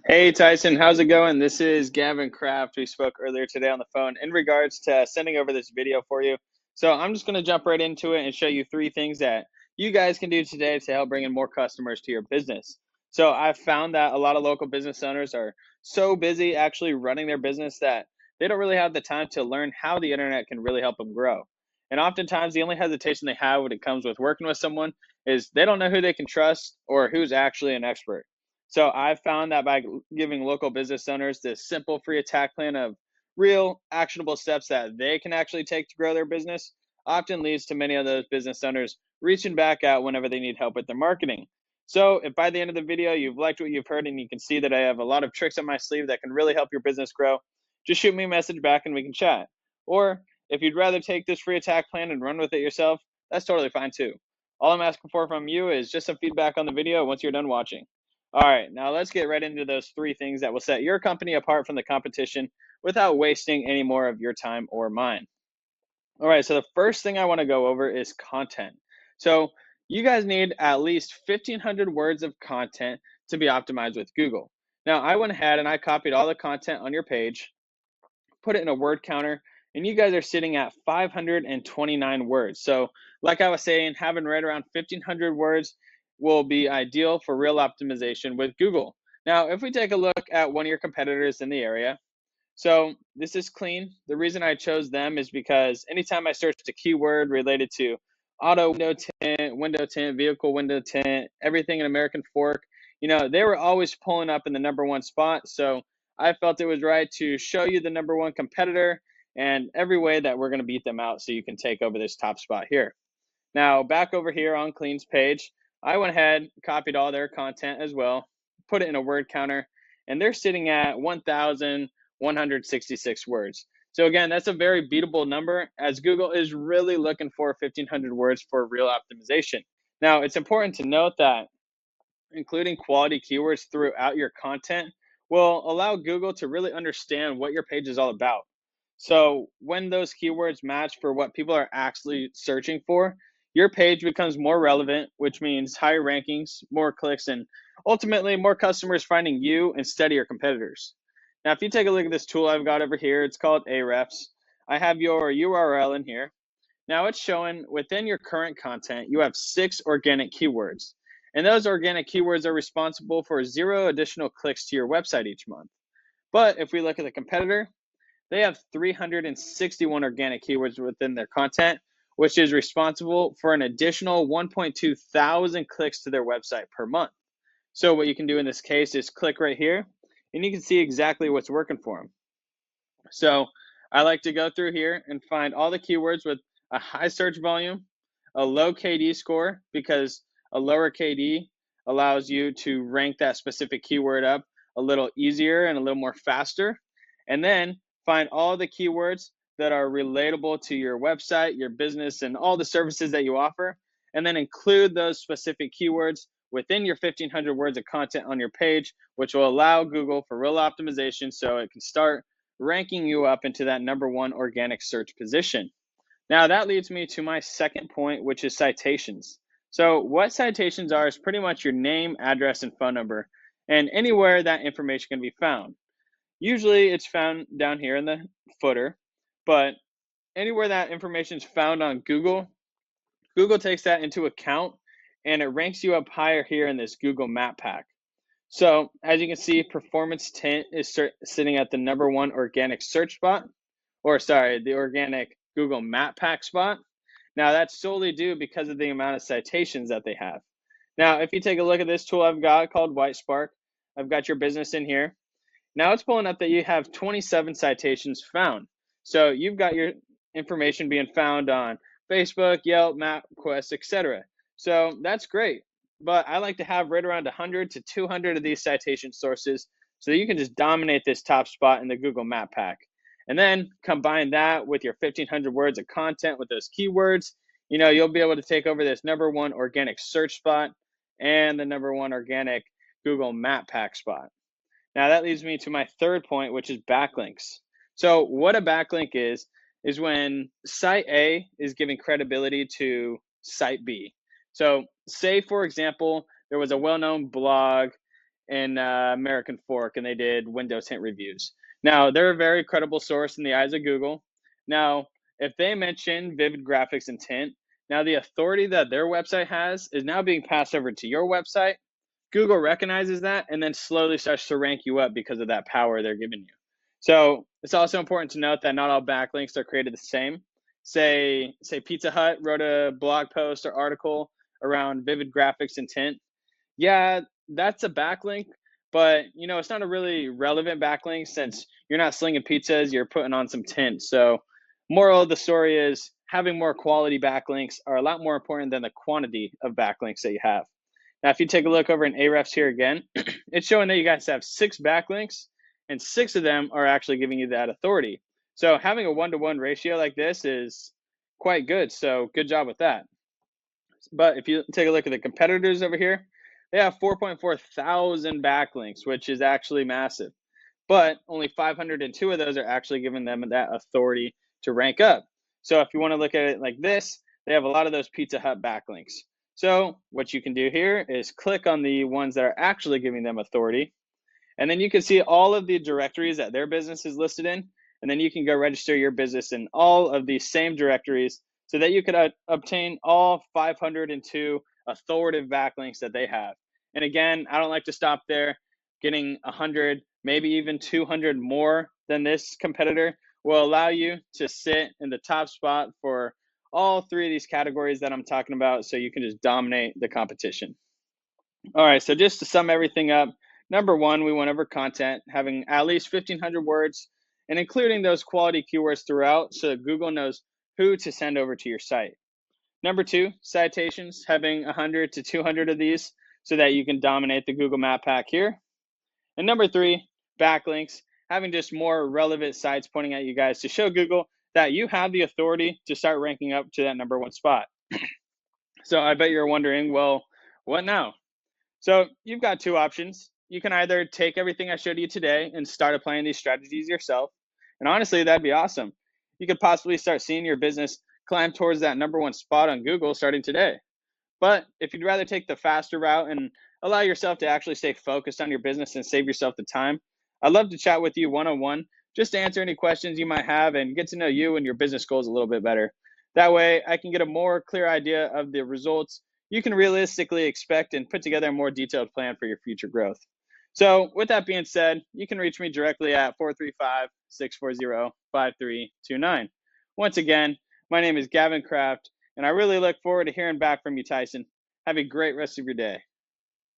Hey Tyson, how's it going? This is Gavin Kraft. We spoke earlier today on the phone in regards to sending over this video for you. So I'm just going to jump right into it and show you three things that you guys can do today to help bring in more customers to your business. So I've found that a lot of local business owners are so busy actually running their business that they don't really have the time to learn how the internet can really help them grow. And oftentimes the only hesitation they have when it comes with working with someone is they don't know who they can trust or who's actually an expert. So I've found that by giving local business owners this simple free attack plan of real actionable steps that they can actually take to grow their business often leads to many of those business owners reaching back out whenever they need help with their marketing. So if by the end of the video you've liked what you've heard and you can see that I have a lot of tricks up my sleeve that can really help your business grow, just shoot me a message back and we can chat. Or if you'd rather take this free attack plan and run with it yourself, that's totally fine too. All I'm asking for from you is just some feedback on the video once you're done watching. All right, now let's get right into those three things that will set your company apart from the competition without wasting any more of your time or mine. All right, so the first thing I want to go over is content. So you guys need at least 1,500 words of content to be optimized with Google. Now, I went ahead and I copied all the content on your page, put it in a word counter, and you guys are sitting at 529 words. So, like I was saying, having right around 1,500 words will be ideal for real optimization with Google. Now, if we take a look at one of your competitors in the area, so this is clean. The reason I chose them is because anytime I searched a keyword related to auto window tint, vehicle window tint, everything in American Fork, they were always pulling up in the number one spot. So I felt it was right to show you the number one competitor and every way that we're going to beat them out so you can take over this top spot here. Now, back over here on Clean's page, I went ahead, copied all their content as well, put it in a word counter, and they're sitting at 1,166 words. So again, that's a very beatable number as Google is really looking for 1,500 words for real optimization. Now, it's important to note that including quality keywords throughout your content will allow Google to really understand what your page is all about. So when those keywords match for what people are actually searching for, your page becomes more relevant, which means higher rankings, more clicks, and ultimately more customers finding you instead of your competitors. Now, if you take a look at this tool I've got over here, it's called Ahrefs. I have your URL in here. Now it's showing within your current content, you have 6 organic keywords. And those organic keywords are responsible for 0 additional clicks to your website each month. But if we look at the competitor, they have 361 organic keywords within their content, which is responsible for an additional 1.2 thousand clicks to their website per month. So what you can do in this case is click right here, and you can see exactly what's working for them. So I like to go through here and find all the keywords with a high search volume, a low KD score, because a lower KD allows you to rank that specific keyword up a little easier and a little more faster. And then find all the keywords that are relatable to your website, your business, and all the services that you offer. And then include those specific keywords within your 1,500 words of content on your page, which will allow Google for real optimization so it can start ranking you up into that number one organic search position. Now that leads me to my second point, which is citations. So what citations are is pretty much your name, address, and phone number, and anywhere that information can be found. Usually it's found down here in the footer, but anywhere that information is found on Google, Google takes that into account and it ranks you up higher here in this Google Map Pack. So as you can see, performance tint is sitting at the number one organic search spot, or sorry, the organic Google Map Pack spot. Now that's solely due because of the amount of citations that they have. Now, if you take a look at this tool I've got called White Spark, I've got your business in here. Now it's pulling up that you have 27 citations found. So you've got your information being found on Facebook, Yelp, MapQuest, etc. So that's great. But I like to have right around 100 to 200 of these citation sources so that you can just dominate this top spot in the Google Map Pack. And then combine that with your 1,500 words of content with those keywords, you'll be able to take over this number one organic search spot and the number one organic Google Map Pack spot. Now that leads me to my third point, which is backlinks. So what a backlink is when site A is giving credibility to site B. So say, for example, there was a well-known blog in American Fork, and they did Windows Hint reviews. Now, they're a very credible source in the eyes of Google. Now, if they mention Vivid Graphics and Tint, now the authority that their website has is now being passed over to your website. Google recognizes that and then slowly starts to rank you up because of that power they're giving you. So it's also important to note that not all backlinks are created the same. Say Pizza Hut wrote a blog post or article around Vivid Graphics and Tint. Yeah, that's a backlink, but it's not a really relevant backlink since you're not slinging pizzas, you're putting on some tint. So moral of the story is having more quality backlinks are a lot more important than the quantity of backlinks that you have. Now, if you take a look over in Ahrefs here again, it's showing that you guys have 6 backlinks and 6 of them are actually giving you that authority. So having a 1-to-1 ratio like this is quite good. So good job with that. But if you take a look at the competitors over here, they have 4.4 thousand backlinks, which is actually massive. But only 502 of those are actually giving them that authority to rank up. So if you want to look at it like this, they have a lot of those Pizza Hut backlinks. So what you can do here is click on the ones that are actually giving them authority. And then you can see all of the directories that their business is listed in. And then you can go register your business in all of these same directories so that you could obtain all 502 authoritative backlinks that they have. And again, I don't like to stop there. Getting 100, maybe even 200 more than this competitor will allow you to sit in the top spot for all 3 of these categories that I'm talking about, so you can just dominate the competition. All right, so just to sum everything up, number 1, we went over content, having at least 1,500 words and including those quality keywords throughout so that Google knows who to send over to your site. Number 2, citations, having 100 to 200 of these so that you can dominate the Google Map Pack here. And number 3, backlinks, having just more relevant sites pointing at you guys to show Google that you have the authority to start ranking up to that number 1 spot. So I bet you're wondering, well, what now? So you've got 2 options. You can either take everything I showed you today and start applying these strategies yourself. And honestly, that'd be awesome. You could possibly start seeing your business climb towards that number 1 spot on Google starting today. But if you'd rather take the faster route and allow yourself to actually stay focused on your business and save yourself the time, I'd love to chat with you one-on-one just to answer any questions you might have and get to know you and your business goals a little bit better. That way, I can get a more clear idea of the results you can realistically expect and put together a more detailed plan for your future growth. So with that being said, you can reach me directly at 435-640-5329. Once again, my name is Gavin Kraft, and I really look forward to hearing back from you, Tyson. Have a great rest of your day.